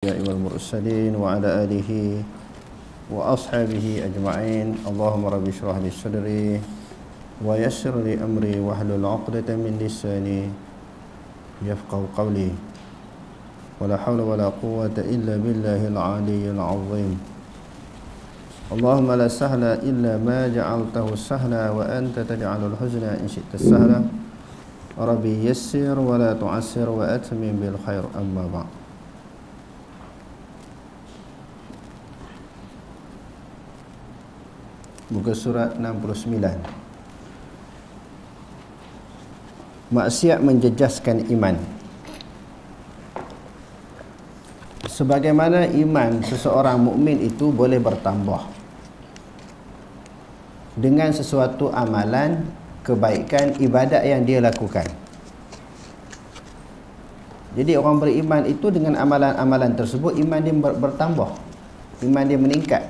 الأنبياء والمرسلين وعلى آله وأصحابه أجمعين. اللهم رب اشرح لي صدري ويسر لي أمري واحلل عقدة من لساني يفقهوا قولي ولا حول ولا قوة إلا بالله العلي العظيم. اللهم لا سهل إلا ما جعلته سهلا وأنت تجعل الحزن إن شئت سهلا. ربي يسر ولا تعسر وأتمم بالخير. أما بعد. Muka surat 69. Maksiat menjejaskan iman. Sebagaimana iman seseorang mukmin itu boleh bertambah dengan sesuatu amalan, kebaikan, ibadat yang dia lakukan. Jadi orang beriman itu dengan amalan-amalan tersebut iman dia bertambah, iman dia meningkat.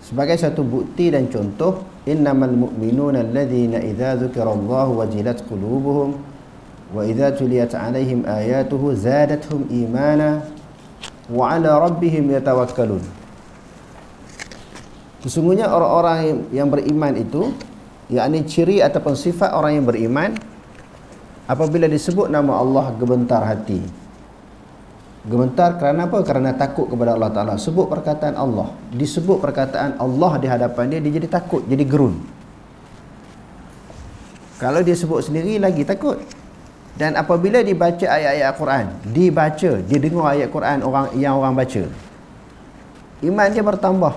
Sebagai satu bukti dan contoh, innamal mu'minuna alladhina idza dzukirallahu wajilat qulubuhum wa idza tuliyat 'alaihim ayatuhu zadatuhum imana wa 'ala rabbihim yatawakkalun. Sesungguhnya orang-orang yang beriman itu, yakni ciri ataupun sifat orang yang beriman, apabila disebut nama Allah gemetar hati. Gemetar kerana apa? Kerana takut kepada Allah Ta'ala. Sebut perkataan Allah, disebut perkataan Allah di hadapan dia, dia jadi takut, jadi gerun. Kalau dia sebut sendiri lagi takut. Dan apabila dibaca ayat-ayat Al-Quran, dibaca, dia dengar ayat Quran orang baca, iman dia bertambah.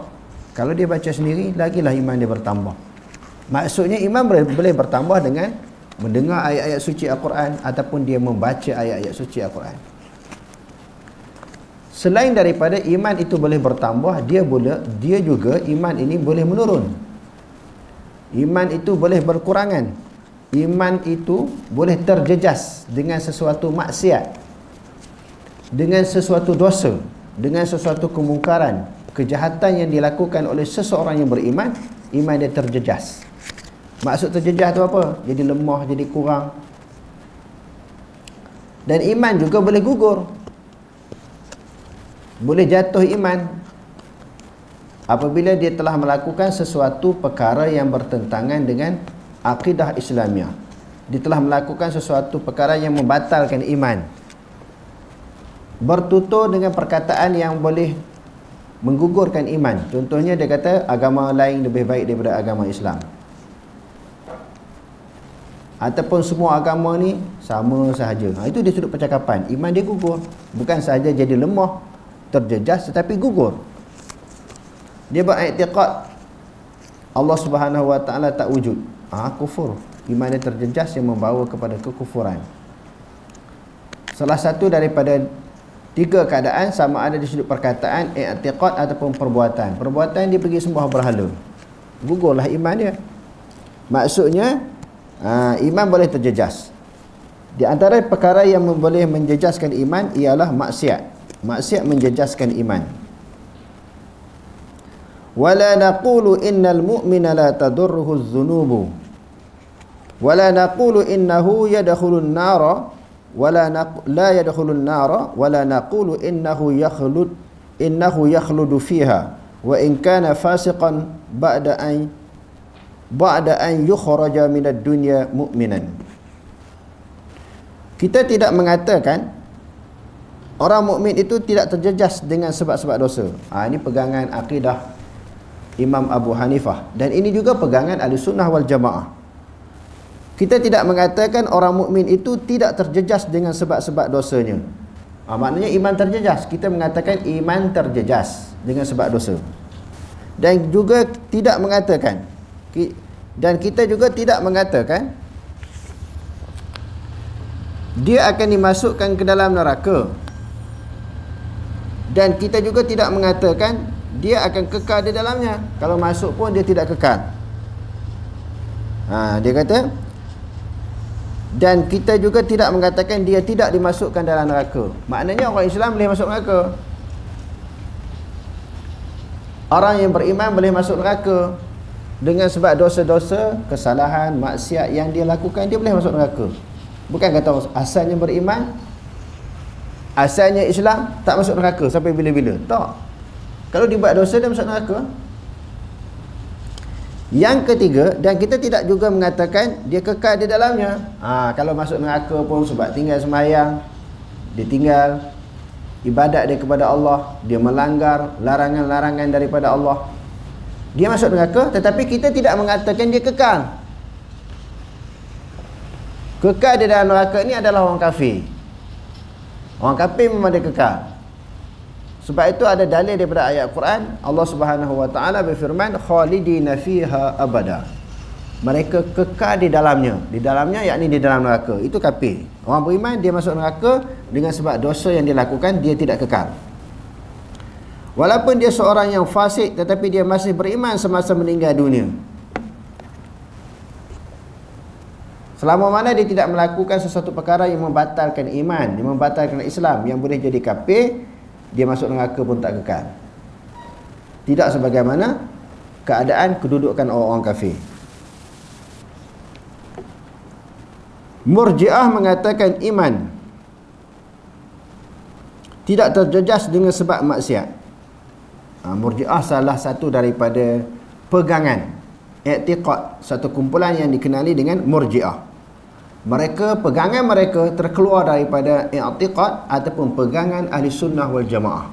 Kalau dia baca sendiri, lagilah iman dia bertambah. Maksudnya iman boleh bertambah dengan mendengar ayat-ayat suci Al-Quran ataupun dia membaca ayat-ayat suci Al-Quran. Selain daripada iman itu boleh bertambah, dia juga iman ini boleh menurun. Iman itu boleh berkurangan. Iman itu boleh terjejas dengan sesuatu maksiat, dengan sesuatu dosa, dengan sesuatu kemungkaran, kejahatan yang dilakukan oleh seseorang yang beriman, iman dia terjejas. Maksud terjejas itu apa? Jadi lemah, jadi kurang. Dan iman juga boleh gugur, boleh jatuh iman apabila dia telah melakukan sesuatu perkara yang bertentangan dengan akidah Islamiah. Dia telah melakukan sesuatu perkara yang membatalkan iman, bertutur dengan perkataan yang boleh menggugurkan iman. Contohnya dia kata agama lain lebih baik daripada agama Islam, ataupun semua agama ni sama sahaja. Itu dia sudut percakapan, iman dia gugur. Bukan sahaja jadi lemah, terjejas, tetapi gugur. Dia beriktikad Allah Subhanahu wa taala tak wujud. Kufur. Iman dia terjejas yang membawa kepada kekufuran. Salah satu daripada tiga keadaan, sama ada di sudut perkataan, i'tiqad ataupun perbuatan. Perbuatan dia pergi sembah berhala, gugurlah iman dia. Maksudnya iman boleh terjejas. Di antara perkara yang boleh menjejaskan iman ialah maksiat. Maksiat menjejaskan iman. Wala naqulu innal mu'mina la tadurruhu adh-dhunubu wala naqulu innahu yadkhulun nara la yadkhulun nara wala naqulu innahu yakhludu fiha wa in kana fasiqan ba'da an yukhraja minad dunya mu'minan. Kita tidak mengatakan orang mukmin itu tidak terjejas dengan sebab-sebab dosa. Ini pegangan akidah Imam Abu Hanifah, dan ini juga pegangan Ahlussunnah wal Jamaah. Kita tidak mengatakan orang mukmin itu tidak terjejas dengan sebab-sebab dosanya. Maknanya iman terjejas. Kita mengatakan iman terjejas dengan sebab dosa. Dan juga tidak mengatakan, dan kita juga tidak mengatakan dia akan dimasukkan ke dalam neraka. Dan kita juga tidak mengatakan dia akan kekal di dalamnya. Kalau masuk pun dia tidak kekal. Dia kata, dan kita juga tidak mengatakan dia tidak dimasukkan dalam neraka. Maknanya orang Islam boleh masuk neraka. Orang yang beriman boleh masuk neraka dengan sebab dosa-dosa, kesalahan, maksiat yang dia lakukan, dia boleh masuk neraka. Bukan kata asalnya beriman, asalnya Islam, tak masuk neraka sampai bila-bila. Tak. Kalau dia buat dosa, dia masuk neraka. Yang ketiga, dan kita tidak juga mengatakan dia kekal di dalamnya. Kalau masuk neraka pun sebab tinggal sembahyang, dia tinggal ibadat dia kepada Allah, dia melanggar larangan-larangan daripada Allah, dia masuk neraka. Tetapi kita tidak mengatakan dia kekal. Kekal di dalam neraka ni adalah orang kafir. Orang kafir memang dia kekal. Sebab itu ada dalil daripada ayat Quran, Allah Subhanahu wa taala berfirman khalidina fiha abada. Mereka kekal di dalamnya. Di dalamnya yakni di dalam neraka. Itu kafir. Orang beriman dia masuk neraka dengan sebab dosa yang dia lakukan, dia tidak kekal. Walaupun dia seorang yang fasik, tetapi dia masih beriman semasa meninggal dunia. Selama mana dia tidak melakukan sesuatu perkara yang membatalkan iman, yang membatalkan Islam, yang boleh jadi kafir, dia masuk neraka pun tak kekal. Tidak sebagaimana keadaan kedudukan orang-orang kafir. Murji'ah mengatakan iman tidak terjejas dengan sebab maksiat. Murji'ah salah satu daripada pegangan i'tiqad, satu kumpulan yang dikenali dengan Murji'ah. Mereka, pegangan mereka terkeluar daripada i'tiqad ataupun pegangan ahli sunnah wal jamaah.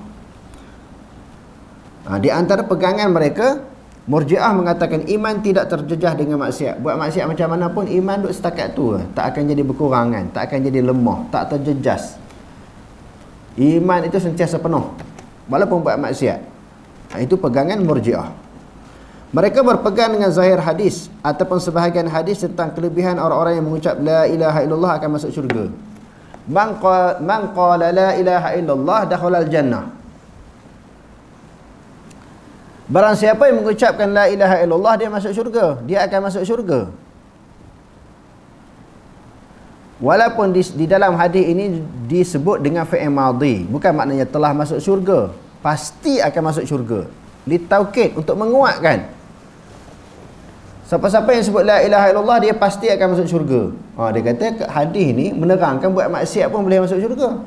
Di antara pegangan mereka, Murji'ah mengatakan iman tidak terjejah dengan maksiat. Buat maksiat macam mana pun, iman duk setakat tu, tak akan jadi berkurangan, tak akan jadi lemah, tak terjejas. Iman itu sentiasa penuh walaupun buat maksiat. Itu pegangan Murji'ah. Mereka berpegang dengan zahir hadis ataupun sebahagian hadis tentang kelebihan orang-orang yang mengucap la ilaha illallah akan masuk syurga. Man qala la ilaha illallah dakhalal jannah. Barang siapa yang mengucapkan la ilaha illallah, dia masuk syurga. Dia akan masuk syurga. Walaupun di dalam hadis ini disebut dengan fi'il madhi, bukan maknanya telah masuk syurga, pasti akan masuk syurga. Ditaukid untuk menguatkan. Siapa-siapa yang sebut la ilaha illallah, dia pasti akan masuk syurga. Dia kata hadis ni menerangkan buat maksiat pun boleh masuk syurga.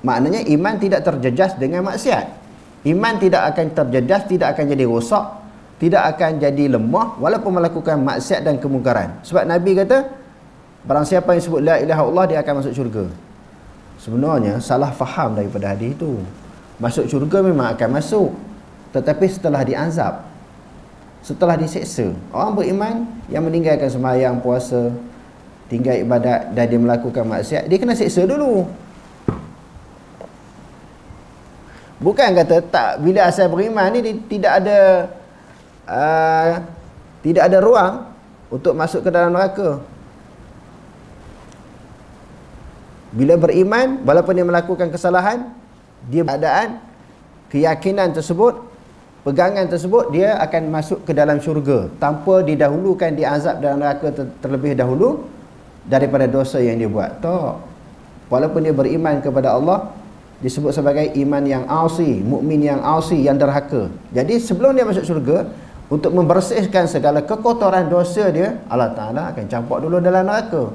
Maknanya iman tidak terjejas dengan maksiat. Iman tidak akan terjejas, tidak akan jadi rosak, tidak akan jadi lemah walaupun melakukan maksiat dan kemungkaran. Sebab Nabi kata, barang siapa yang sebut la ilaha illallah, dia akan masuk syurga. Sebenarnya salah faham daripada hadis itu. Masuk syurga memang akan masuk, tetapi setelah diazab, setelah diseksa. Orang beriman yang meninggalkan sembahyang, puasa, tinggal ibadat dan dia melakukan maksiat, dia kena seksa dulu. Bukan kata tak, bila asal beriman ni tidak ada ruang untuk masuk ke dalam neraka. Bila beriman, walaupun dia melakukan kesalahan, dia keadaan keyakinan tersebut, pegangan tersebut, dia akan masuk ke dalam syurga tanpa didahulukan diazab dalam neraka terlebih dahulu daripada dosa yang dia buat. Tak. Walaupun dia beriman kepada Allah, disebut sebagai iman yang asi, mukmin yang asi, yang derhaka. Jadi sebelum dia masuk syurga, untuk membersihkan segala kekotoran dosa dia, Allah Ta'ala akan campak dulu dalam neraka.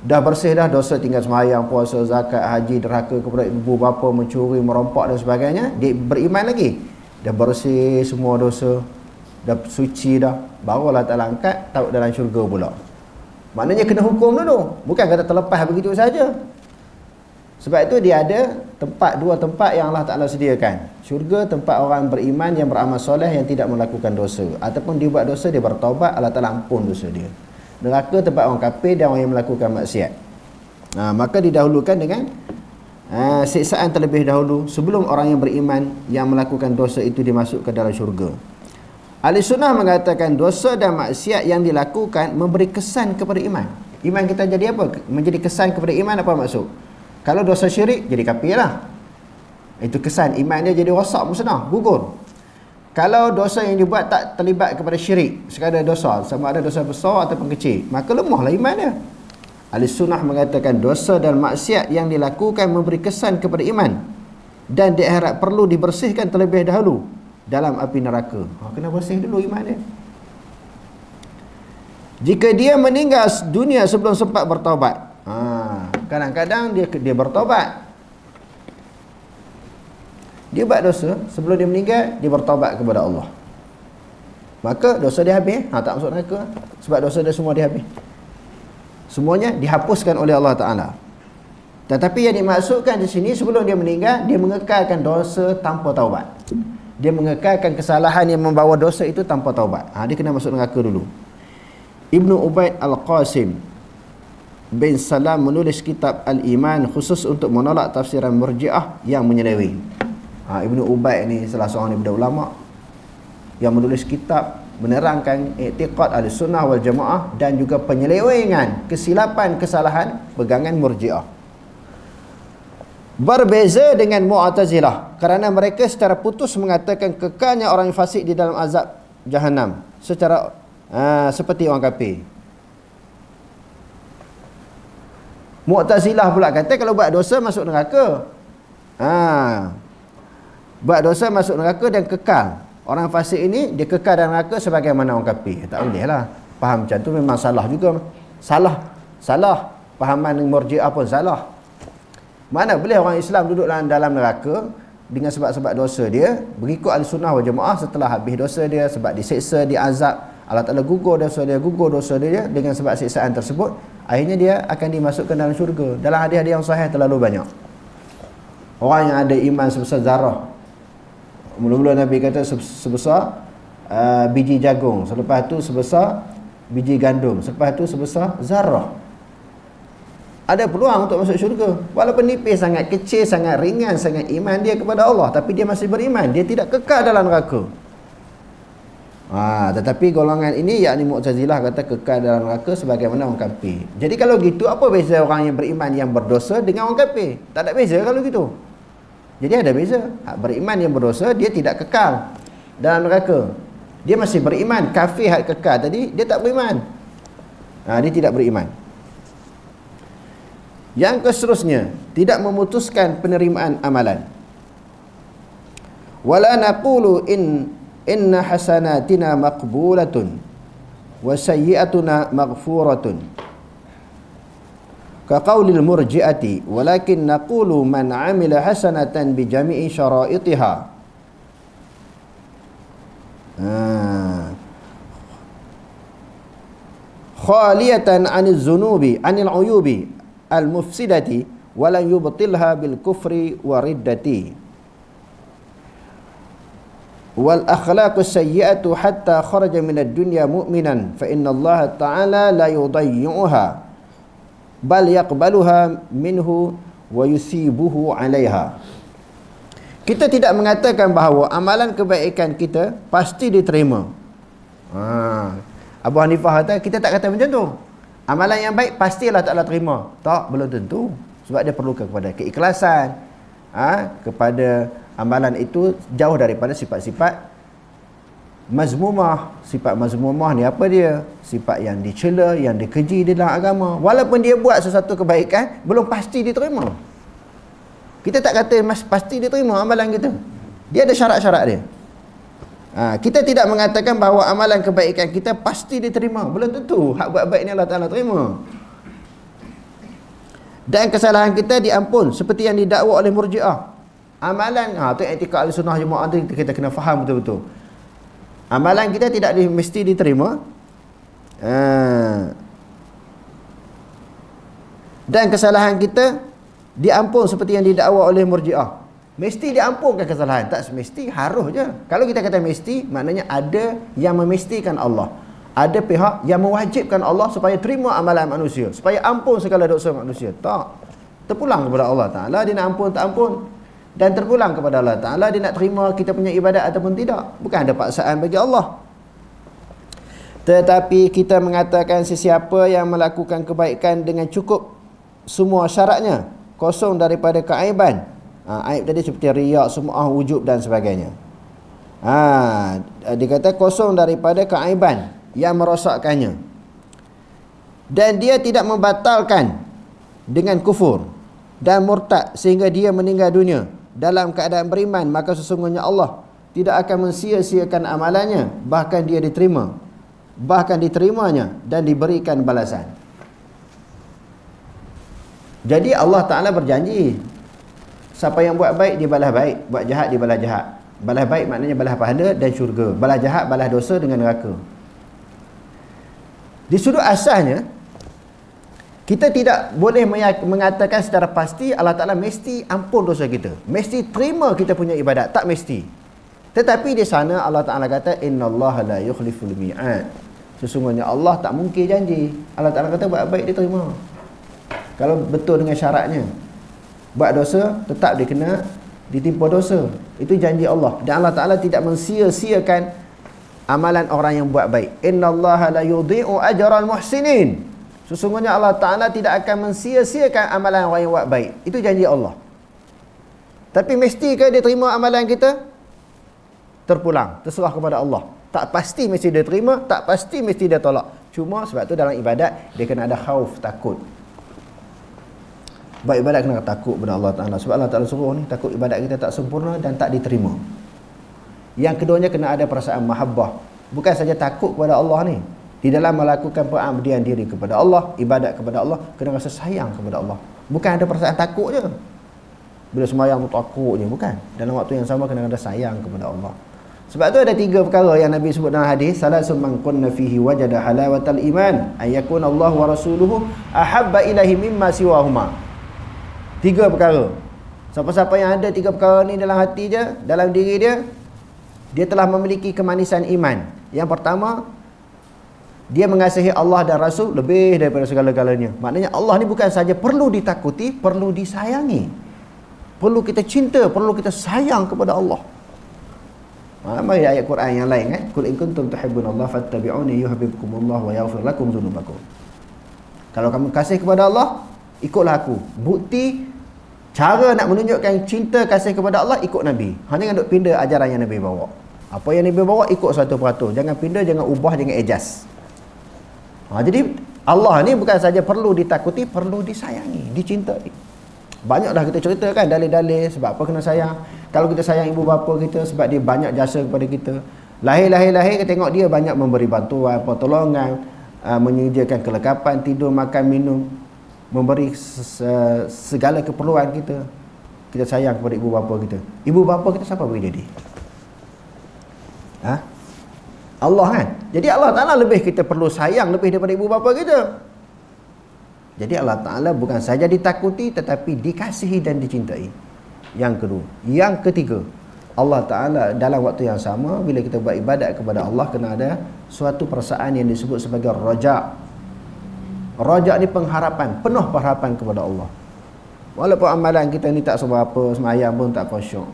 Dah bersih dah dosa, tinggal sembahyang, puasa, zakat, haji, derhaka kepada ibu bapa, mencuri, merompak dan sebagainya, dia beriman lagi. Dah bersih semua dosa, dah suci dah, baru Allah Ta'ala angkat, taruh dalam syurga pula. Maknanya kena hukum dulu, bukan kata terlepas begitu saja. Sebab itu dia ada dua tempat yang Allah Ta'ala sediakan. Syurga tempat orang beriman yang beramal soleh yang tidak melakukan dosa, ataupun dia buat dosa, dia bertaubat, Allah Ta'ala ampun dosa dia. Neraka tempat orang kafir dan orang yang melakukan maksiat. Maka didahulukan dengan siksaan terlebih dahulu sebelum orang yang beriman yang melakukan dosa itu dimasuk ke dalam syurga. Ahli sunnah mengatakan dosa dan maksiat yang dilakukan memberi kesan kepada iman. Iman kita jadi apa? Menjadi kesan kepada iman, apa maksud? Kalau dosa syirik, jadi kafir lah. Itu kesan iman dia jadi rosak, musnah, gugur. Kalau dosa yang dibuat tak terlibat kepada syirik, sekadar dosa, sama ada dosa besar ataupun kecil, maka lemahlah iman dia. Ahli sunnah mengatakan dosa dan maksiat yang dilakukan memberi kesan kepada iman dan diharap perlu dibersihkan terlebih dahulu dalam api neraka. Kena bersih dulu iman dia. Jika dia meninggal dunia sebelum sempat bertaubat, kadang-kadang dia bertaubat, Dia buat dosa, sebelum dia meninggal dia bertaubat kepada Allah, maka dosa dia habis, tak masuk neraka. Sebab dosa dia semua dia habis, semuanya dihapuskan oleh Allah Ta'ala. Tetapi yang dimaksudkan di sini, sebelum dia meninggal, dia mengekalkan dosa tanpa taubat. Dia mengekalkan kesalahan yang membawa dosa itu tanpa taubat. Dia kena masuk neraka dulu. Ibnu Ubaid Al-Qasim bin Salam menulis kitab Al-Iman khusus untuk menolak tafsiran Murji'ah yang menyeleweng. Ibnu Ubaid ni salah seorang daripada ulama yang menulis kitab menerangkan i'tiqad Ahlussunnah wal Jamaah dan juga penyelewengan, kesilapan, kesalahan pegangan Murji'ah. Berbeza dengan Mu'tazilah kerana mereka secara putus mengatakan kekalnya orang yang fasik di dalam azab Jahannam secara seperti orang kafir. Mu'tazilah pula kata kalau buat dosa masuk neraka. Buat dosa masuk neraka dan kekal. Orang fasik ini dia kekal dalam neraka sebagaimana orang kafir. Tak boleh lah. Faham macam tu memang salah juga. Salah. Fahaman Murji'ah pun salah. Mana boleh orang Islam duduk dalam neraka dengan sebab-sebab dosa dia, berikut Ahlussunnah wal Jamaah setelah habis dosa dia, sebab diseksa, diazab, Allah Ta'ala gugur dosa dia dengan sebab siksaan tersebut, akhirnya dia akan dimasukkan dalam syurga. Dalam hadis-hadis yang sahih terlalu banyak. Orang yang ada iman sebesar zarah, mula-mula Nabi kata sebesar biji jagung, selepas tu sebesar biji gandum, selepas tu sebesar zarah, ada peluang untuk masuk syurga. Walaupun nipis sangat, kecil sangat, ringan sangat iman dia kepada Allah, tapi dia masih beriman, dia tidak kekal dalam neraka. Tetapi golongan ini, yakni Mu'tazilah, kata kekal dalam neraka sebagaimana orang kafir. Jadi kalau gitu, apa beza orang yang beriman yang berdosa dengan orang kafir? Tak ada beza kalau gitu. Jadi ada beza. Beriman yang berdosa, dia tidak kekal dalam neraka, dia masih beriman. Kafir hak kekal tadi, dia tak beriman, dia tidak beriman. Yang keseterusnya, tidak memutuskan penerimaan amalan. Wala naqulu inna hasanatina maqbulatun wa sayyi'atuna maghfuratun ka qaulil murji'ati, walakin naqulu man 'amila hasanatan bi jami'i syara'itiha khaliyatan 'anil zunubi 'anil 'uyubi al-mufsidati wa la yubtilha bil kufri wa riddati wal akhlaqus sayyi'atu hatta kharaja minad dunya mu'minan fa inna Allah ta'ala la yudayyuha bal yaqbaluha minhu wa yusibuhu 'alaiha. Kita tidak mengatakan bahawa amalan kebaikan kita pasti diterima. Abu Hanifah kata, kita tak kata macam tu. Amalan yang baik pasti Allah Ta'ala terima. Tak, belum tentu. Sebab dia perlukan kepada keikhlasan, kepada amalan itu jauh daripada sifat-sifat mazmumah. Sifat mazmumah ni apa dia? Sifat yang dicela, yang dikeji di dalam agama. Walaupun dia buat sesuatu kebaikan, belum pasti diterima. Kita tak kata pasti diterima amalan kita. Dia ada syarat-syarat dia. Kita tidak mengatakan bahawa amalan kebaikan kita pasti diterima. Belum tentu. Hak buat baik ni Allah Ta'ala terima. Dan kesalahan kita diampun seperti yang didakwa oleh Murji'ah. Amalan, tu i'tiqad Ahlussunnah Jamaah tu kita kena faham betul-betul. Amalan kita tidak mesti diterima. Dan kesalahan kita diampun seperti yang didakwa oleh Murji'ah. Mesti diampunkan kesalahan, tak semesti, harus je. Kalau kita kata mesti, maknanya ada yang memestikan Allah, ada pihak yang mewajibkan Allah supaya terima amalan manusia, supaya ampun segala dosa manusia. Tak, terpulang kepada Allah Ta'ala, dia nak ampun tak ampun. Dan terpulang kepada Allah Ta'ala, dia nak terima kita punya ibadat ataupun tidak. Bukan ada paksaan bagi Allah. Tetapi kita mengatakan sesiapa yang melakukan kebaikan dengan cukup semua syaratnya, kosong daripada keaiban. Aib tadi seperti riak, sum'ah, wujub dan sebagainya. Dia kata kosong daripada keaiban yang merosakkannya, dan dia tidak membatalkan dengan kufur dan murtad sehingga dia meninggal dunia dalam keadaan beriman, maka sesungguhnya Allah tidak akan mensia-siakan amalannya, bahkan dia diterima, bahkan diterimanya dan diberikan balasan. Jadi Allah Ta'ala berjanji, Siapa yang buat baik, dia balas baik. Buat jahat, dia balas jahat. Balas baik maknanya balas pahala dan syurga. Balas jahat, balas dosa dengan neraka. Di sudut asalnya, kita tidak boleh mengatakan secara pasti Allah Ta'ala mesti ampun dosa kita, mesti terima kita punya ibadat. Tak mesti. Tetapi di sana Allah Ta'ala kata, innallaha la yukhliful mi'ad. Sesungguhnya Allah tak mungkir janji. Allah Ta'ala kata buat baik dia terima, kalau betul dengan syaratnya. Buat dosa, tetap dia kena ditimpa dosa. Itu janji Allah. Dan Allah Ta'ala tidak mensia-siakan amalan orang yang buat baik. Innallaha la yudhi'u ajral muhsinin. Sesungguhnya Allah Ta'ala tidak akan mensia-siakan amalan orang yang buat baik. Itu janji Allah. Tapi mestikah dia terima amalan kita? Terpulang, terserah kepada Allah. Tak pasti mesti dia terima, tak pasti mesti dia tolak. Cuma sebab tu dalam ibadat dia kena ada khauf, takut. Buat ibadat kena takut kepada Allah Ta'ala. Sebab Allah Ta'ala suruh ni, takut ibadat kita tak sempurna dan tak diterima. Yang keduanya kena ada perasaan mahabbah. Bukan saja takut kepada Allah ni. Di dalam melakukan pengabdian diri kepada Allah, ibadat kepada Allah, kena rasa sayang kepada Allah. Bukan ada perasaan takut je. Bila sembahyang tu takut je, bukan. Dalam waktu yang sama kena ada sayang kepada Allah. Sebab tu ada 3 perkara yang Nabi sebut dalam hadis. Salasun man kunna fihi wajada halawatal iman, ayyakun Allah wa rasuluhu ahabba ilahi mimma siwahuma. 3 perkara. Siapa-siapa yang ada 3 perkara ni dalam hati dia, dalam diri dia, dia telah memiliki kemanisan iman. Yang pertama, dia mengasihi Allah dan Rasul lebih daripada segala-galanya. Maknanya Allah ni bukan saja perlu ditakuti, perlu disayangi. Perlu kita cinta, perlu kita sayang kepada Allah. Mari ayat Quran yang lain kan. Qul in kuntum tuhibbunallaha fattabi'uni yuhibbukumullah wa yaghfir lakum dzunubakum. Kalau kamu kasih kepada Allah, ikutlah aku. Bukti cara nak menunjukkan cinta kasih kepada Allah, ikut Nabi. Jangan duk pindah ajaran yang Nabi bawa. Apa yang Nabi bawa, ikut 100%. Jangan pindah, jangan ubah, jangan adjust. Jadi Allah ni bukan saja perlu ditakuti, perlu disayangi, dicintai. Banyak dah kita ceritakan dalil-dalil sebab apa kena sayang. Kalau kita sayang ibu bapa kita sebab dia banyak jasa kepada kita. Lahir kita tengok dia banyak memberi bantuan, pertolongan, menyediakan kelengkapan, tidur, makan, minum, memberi segala keperluan kita. Kita sayang kepada ibu bapa kita. Ibu bapa kita siapa boleh jadi? Allah kan? Jadi Allah Ta'ala lebih kita perlu sayang lebih daripada ibu bapa kita. Jadi Allah Ta'ala bukan saja ditakuti tetapi dikasihi dan dicintai. Yang kedua. Yang ketiga, Allah Ta'ala dalam waktu yang sama bila kita buat ibadat kepada Allah, kena ada suatu perasaan yang disebut sebagai raja'. Raja' ni pengharapan, penuh pengharapan kepada Allah. Walaupun amalan kita ni tak seberapa, sembahyang pun tak khusyuk.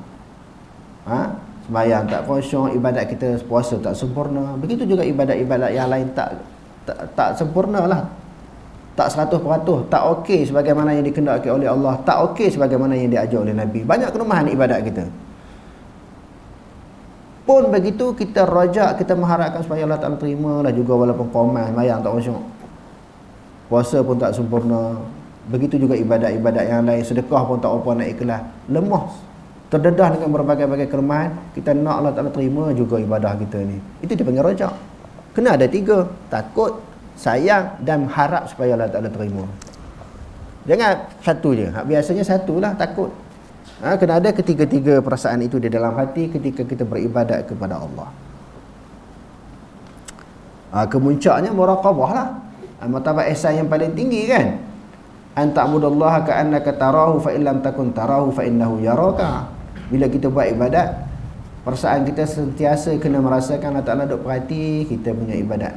Sembahyang tak khusyuk, ibadat kita puasa tak sempurna. Begitu juga ibadat-ibadat yang lain tak sempurna lah. Tak 100%, tak okey sebagaimana yang dikehendaki oleh Allah, tak okey sebagaimana yang diajar oleh Nabi. Banyak kelemahan ibadat kita. Pun begitu kita raja', kita mengharapkan supaya Allah Ta'ala terima lah juga walaupun qomat, sembahyang tak khusyuk. Puasa pun tak sempurna. Begitu juga ibadat-ibadat yang lain, sedekah pun tak apa nak ikhlas. Lemah, terdedah dengan berbagai-bagai kelemahan. Kita nak Allah Ta'ala terima juga ibadah kita ni. Itu dipanggil raja'. Kena ada 3. Takut, sayang dan harap supaya Allah Ta'ala terima. Jangan satu je. Biasanya satulah, takut. Kena ada ketiga-tiga perasaan itu di dalam hati ketika kita beribadat kepada Allah. Kemuncaknya muraqabah lah. Martabat ihsan yang paling tinggi kan. An ta'budallaha ka'annaka tarahu fa illam takun tarahu fa innahu yaraka. Bila kita buat ibadat, perasaan kita sentiasa kena merasakan Allah Ta'ala duk perhati kita punya ibadat.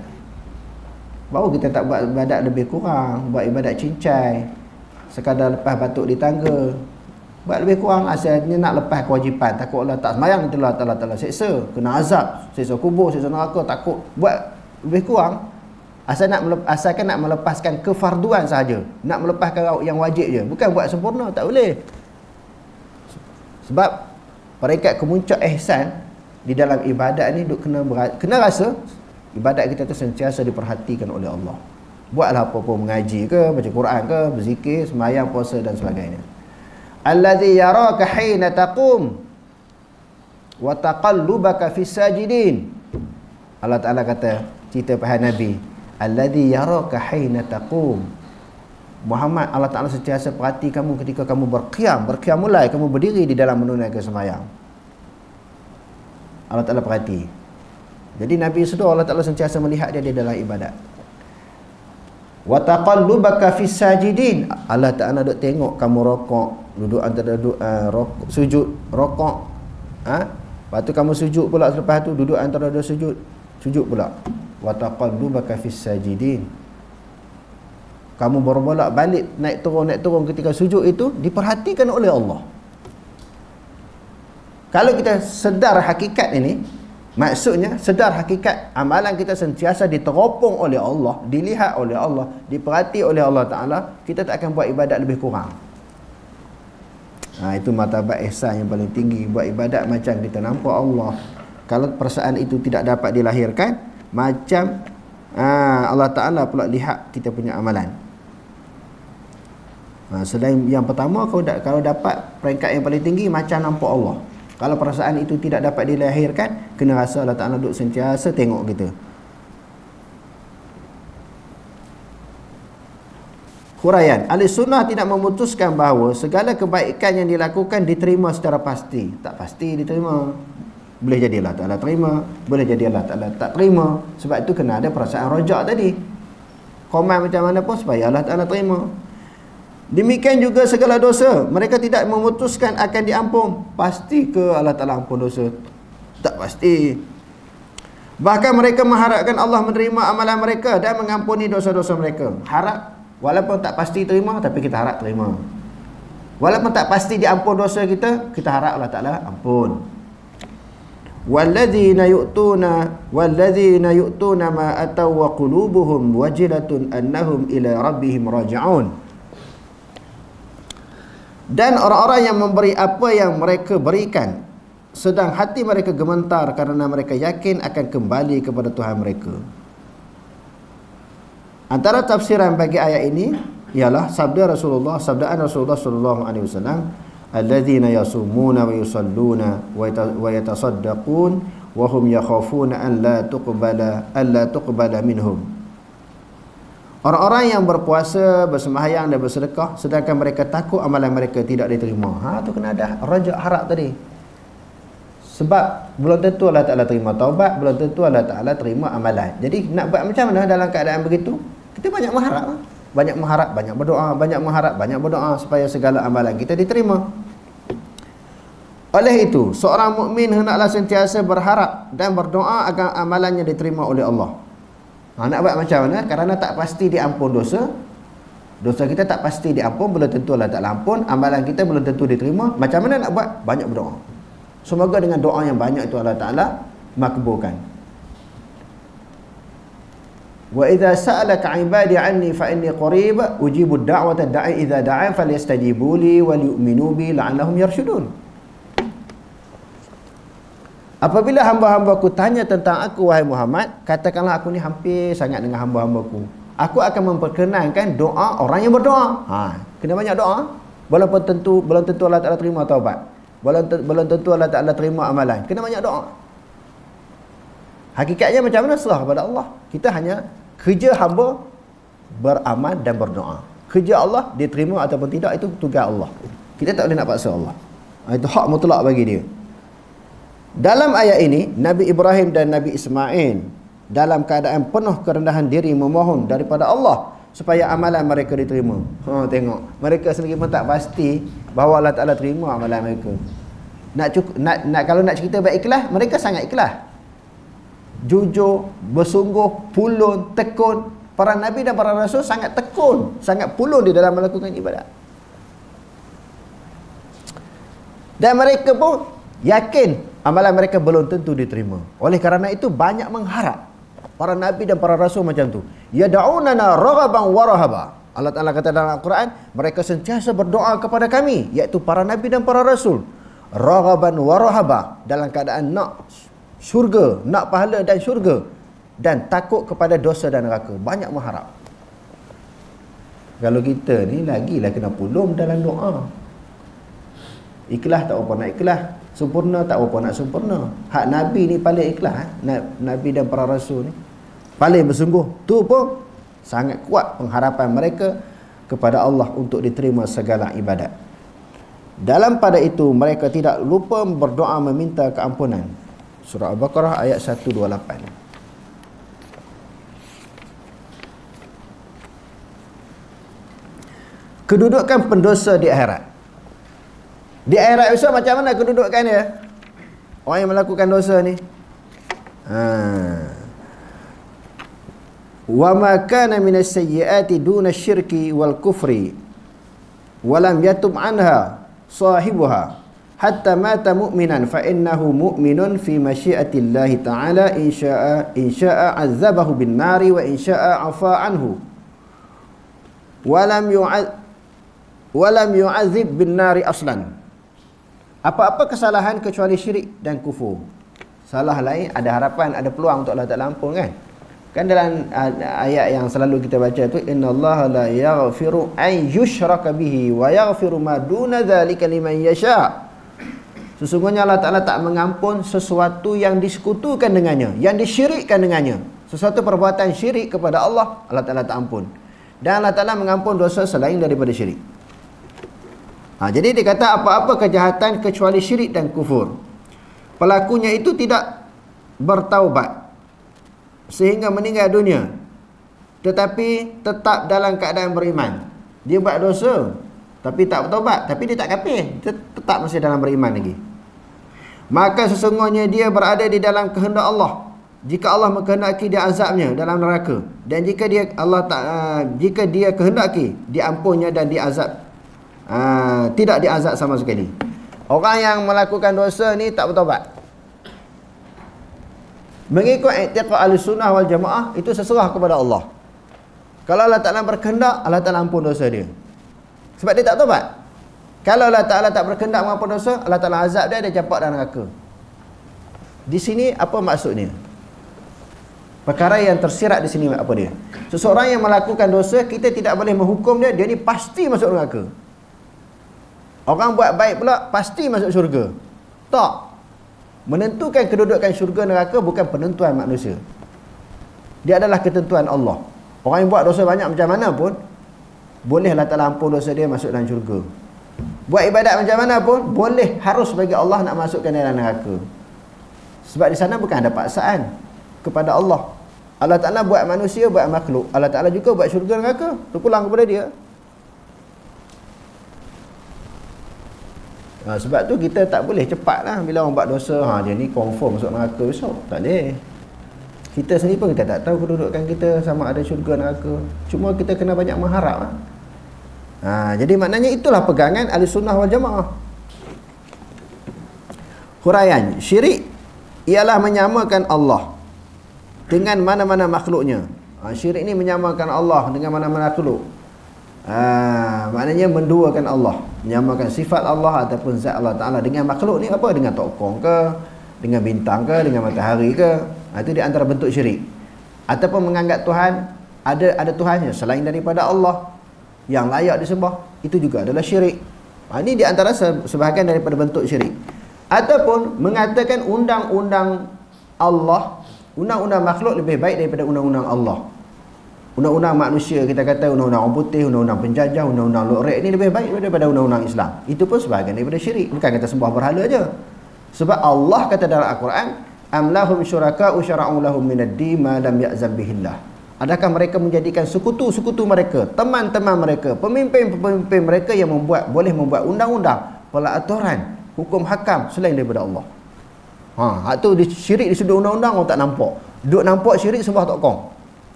Baru kita tak buat ibadat lebih kurang, buat ibadat cincai, sekadar lepas batuk di tangga. Buat lebih kurang asalnya nak lepas kewajipan, takut Allah tak semayang, itulah Allah Ta'ala seksa, kena azab, seksa kubur, seksa neraka, takut. Buat lebih kurang asalkan nak melepaskan kefarduan sahaja, nak melepaskan yang wajib je, bukan buat sempurna, tak boleh. Sebab peringkat kemuncak ihsan di dalam ibadat ni duk kena rasa ibadat kita tu sentiasa diperhatikan oleh Allah. Buatlah apa-apa, mengaji ke, baca Quran ke, berzikir, sembahyang, puasa dan sebagainya. Allazi yaraka hina taqum wa taqallubaka fis sajidin. Allah Ta'ala kata, cerita pada Nabi, allazi yaraka hina taqum. Muhammad, Allah Ta'ala sentiasa perhati kamu ketika kamu berqiyam mulai kamu berdiri di dalam menunaikan sembahyang. Allah Ta'ala perhati. Jadi Nabi sudah Allah Ta'ala sentiasa melihat dia di dalam ibadat. Wa taqallubaka fis sajidin, Allah Ta'ala duk tengok kamu rokok, duduk antara rokok, sujud, rokok. Lepas tu kamu sujud pula, selepas tu duduk antara dua sujud pula. Wa taqallubaka fis sajidin, kamu berbolak balik naik turun ketika sujud itu diperhatikan oleh Allah. Kalau kita sedar hakikat ini, maksudnya sedar hakikat amalan kita sentiasa diteropong oleh Allah, dilihat oleh Allah, diperhati oleh Allah Ta'ala, kita tak akan buat ibadat lebih kurang. Itu martabat ihsan yang paling tinggi. Buat ibadat macam kita nampak Allah. Kalau perasaan itu tidak dapat dilahirkan, macam Allah Ta'ala pula lihat kita punya amalan. Selain yang pertama, kalau dapat peringkat yang paling tinggi, macam nampak Allah. Kalau perasaan itu tidak dapat dilahirkan, kena rasa Allah Ta'ala duduk sentiasa tengok kita. Huraian, Ahli Sunnah tidak memutuskan bahawa segala kebaikan yang dilakukan diterima secara pasti. Tak pasti diterima. Boleh jadi Allah Ta'ala terima, boleh jadi Allah Ta'ala tak terima. Sebab itu kena ada perasaan rojak tadi. Komen macam mana pun supaya Allah Ta'ala terima. Demikian juga segala dosa, mereka tidak memutuskan akan diampun. Pasti ke Allah Ta'ala ampun dosa? Tak pasti. Bahkan mereka mengharapkan Allah menerima amalan mereka dan mengampuni dosa-dosa mereka. Harap, walaupun tak pasti terima, tapi kita harap terima. Walaupun tak pasti diampun dosa kita, kita harap Allah Ta'ala ampun. Walladzina yu'tuna ma ataw wa qulubuhum wajilatun annahum ila rabbihim raji'un. Dan orang-orang yang memberi apa yang mereka berikan, sedang hati mereka gemetar kerana mereka yakin akan kembali kepada Tuhan mereka. Antara tafsiran bagi ayat ini ialah sabdaan Rasulullah sallallahu alaihi wasallam, alladzina yasumuna wa yusalluna wa yatasaddaqun wa hum yakhafuna an la tuqbala minhum. Orang-orang yang berpuasa, bersembahyang dan bersedekah sedangkan mereka takut amalan mereka tidak diterima. Tu kena ada rajak harap tadi. Sebab belum tentu Allah Ta'ala terima taubat, belum tentu Allah Ta'ala terima amalan. Jadi nak buat macam mana dalam keadaan begitu? Kita banyak mengharap. Banyak mengharap, banyak berdoa, banyak mengharap, banyak berdoa supaya segala amalan kita diterima. Oleh itu, seorang mukmin hendaklah sentiasa berharap dan berdoa agar amalannya diterima oleh Allah. Nak buat macam mana? Kerana tak pasti diampun dosa. Dosa kita tak pasti diampun, belum tentu Allah Ta'ala ampun. Amalan kita belum tentu diterima. Macam mana nak buat? Banyak berdoa. Semoga dengan doa yang banyak itu Allah Ta'ala makbulkan. Wa idza sa'alaka 'ibadi 'anni fa inni qarib ujibu ad-da'wata da'i idza da'a falyastajibu li wal yu'minu bi la'annahum yarshudun. Apabila hamba-hambaku tanya tentang aku, wahai Muhammad, katakanlah aku ni hampir sangat dengan hamba-hambaku. Aku akan memperkenankan doa orang yang berdoa. Kena banyak doa. Belum tentu Allah Ta'ala terima taubat. Belum tentu Allah Ta'ala terima amalan. Kena banyak doa. Hakikatnya macam mana? Serah kepada Allah. Kita hanya kerja hamba beramal dan berdoa. Kerja Allah diterima ataupun tidak, itu tugas Allah. Kita tak boleh nak paksa Allah. Itu hak mutlak bagi dia. Dalam ayat ini, Nabi Ibrahim dan Nabi Ismail dalam keadaan penuh kerendahan diri memohon daripada Allah supaya amalan mereka diterima. Tengok, mereka sendiri pun tak pasti bahawa Allah Ta'ala terima amalan mereka. Kalau nak cerita baik ikhlas, mereka sangat ikhlas. Jujur, bersungguh, pulun, tekun. Para Nabi dan para Rasul sangat tekun, sangat pulun di dalam melakukan ibadat. Dan mereka pun yakin amalan mereka belum tentu diterima. Oleh kerana itu banyak mengharap. Para Nabi dan para Rasul macam tu. Yad'unana raghaban wa rahaba. Allah Ta'ala kata dalam Al-Quran, mereka sentiasa berdoa kepada kami, iaitu para Nabi dan para Rasul. Raghaban wa rahaba, dalam keadaan nak syurga, nak pahala dan syurga, dan takut kepada dosa dan neraka. Banyak mengharap. Kalau kita ni lagilah kena pulung dalam doa. Ikhlas tak apa nak ikhlas, sempurna tak apa nak sempurna. Hak Nabi ni paling ikhlas. Nabi dan para Rasul ni paling bersungguh. Tu pun sangat kuat pengharapan mereka kepada Allah untuk diterima segala ibadat. Dalam pada itu mereka tidak lupa berdoa meminta keampunan. Surah Al-Baqarah ayat 128. Kedudukan pendosa di akhirat. Di akhirat besar macam mana kedudukan dia? Orang yang melakukan dosa ni. Wa ma kana minas sayyiati duna syirki wal kufri wa lam yatub anha sahibuha hatta mata mu'minan fa innahu mu'minun fi masyiatillahi ta'ala in syaa 'azzabahu bin nari wa in syaa 'afa anhu wa lam yu'adzib bin nari aslan. Apa-apa kesalahan kecuali syirik dan kufur. Salah lain ada harapan, ada peluang untuk Allah Ta'ala ampun kan? Kan dalam ayat yang selalu kita baca tu, innallaha la yaghfiru an yushraka bihi wa yaghfiru ma duna dzalika liman yasha. Sesungguhnya Allah Ta'ala tak mengampun sesuatu yang disekutukan dengannya, yang disyirikkan dengannya. Sesuatu perbuatan syirik kepada Allah, Allah Ta'ala tak ampun. Dan Allah Ta'ala mengampun dosa selain daripada syirik. Jadi dia kata apa-apa kejahatan kecuali syirik dan kufur, pelakunya itu tidak bertaubat sehingga meninggal dunia, tetapi tetap dalam keadaan beriman. Dia buat dosa tapi tak bertaubat, tapi dia tak kafir, dia tetap masih dalam beriman lagi. Maka sesungguhnya dia berada di dalam kehendak Allah. Jika Allah mengkehendaki dia azabnya dalam neraka, dan jika dia kehendaki diampunnya dan diazab, tidak diazab sama sekali. Orang yang melakukan dosa ni tak bertaubat, mengikut i'tiqad Ahlussunnah wal Jamaah, itu seserah kepada Allah. Kalau Allah Ta'ala berkehendak, Allah Ta'ala ampun dosa dia, sebab dia tak taubat. Kalau Allah Ta'ala tak berkehendak mengampun dosa, Allah Ta'ala azab dia, dia campak dalam neraka. Di sini apa maksudnya? Perkara yang tersirat di sini apa dia? Seseorang yang melakukan dosa, kita tidak boleh menghukum dia, dia ni pasti masuk neraka. Orang buat baik pula pasti masuk syurga. Tak. Menentukan kedudukan syurga neraka bukan penentuan manusia. Dia adalah ketentuan Allah. Orang yang buat dosa banyak macam mana pun, boleh Allah Ta'ala ampun dosa dia, masuk dalam syurga. Buat ibadat macam mana pun, boleh, harus bagi Allah nak masukkan dalam neraka. Sebab di sana bukan ada paksaan kepada Allah. Allah Ta'ala buat manusia, buat makhluk. Allah Ta'ala juga buat syurga neraka. Terpulang kepada dia. Sebab tu kita tak boleh cepat lah bila orang buat dosa, dia ni confirm masuk neraka besok. Tak boleh. Kita sendiri pun kita tak tahu kedudukan kita sama ada syurga neraka. Cuma kita kena banyak mengharap lah. Jadi maknanya itulah pegangan Ahlussunnah wal Jamaah. Huraian, syirik ialah menyamakan Allah dengan mana-mana makhluknya. Syirik ni menyamakan Allah dengan mana-mana makhluk. Maknanya menduakan Allah, menyamakan sifat Allah ataupun zat Allah Ta'ala dengan makhluk ni. Apa? Dengan tokong ke, dengan bintang ke, dengan matahari ke. Itu di antara bentuk syirik. Ataupun menganggap Tuhan ada Tuhannya selain daripada Allah yang layak disembah, itu juga adalah syirik. Ini di antara sebahagian daripada bentuk syirik. Ataupun mengatakan undang-undang Allah, undang-undang makhluk lebih baik daripada undang-undang Allah. Undang-undang manusia, kita kata undang-undang orang putih, undang-undang penjajah, undang-undang lorek ni lebih baik daripada undang-undang Islam. Itu pun sebahagian daripada syirik. Bukan kata sembah berhala aja. Sebab Allah kata dalam Al-Quran, am lahum syuraka'u syara'u lahum minad-din ma lam ya'zam bihillah. Adakah mereka menjadikan sekutu-sekutu mereka, teman-teman mereka, pemimpin-pemimpin mereka yang boleh membuat undang-undang, peraturan, hukum hakam selain daripada Allah. Itu syirik di sudut undang-undang orang tak nampak. Duk nampak syirik sembah tokong.